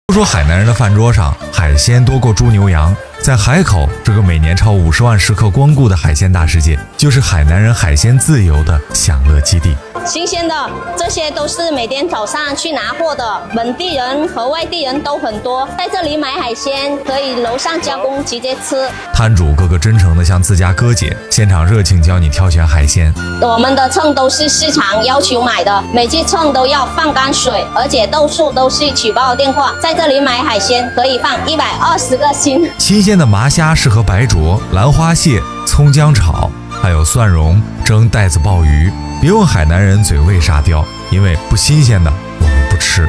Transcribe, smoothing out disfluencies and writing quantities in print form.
都说海南人的饭桌上海鲜多过猪牛羊，在海口这个每年超50万食客光顾的海鲜大世界，就是海南人海鲜自由的享乐基地。新鲜的，这些都是每天早上去拿货的，本地人和外地人都很多，在这里买海鲜可以楼上加工直接吃。摊主个个真诚的像自家哥姐，现场热情教你挑选海鲜。我们的秤都是市场要求买的，每次称都要放干水，而且度数都是取报电话。在这里买海鲜可以放120个星。新鲜的麻虾适合白灼、兰花蟹、葱姜炒，还有蒜蓉蒸带子鲍鱼。别问海南人嘴为啥刁，因为不新鲜的我们不吃。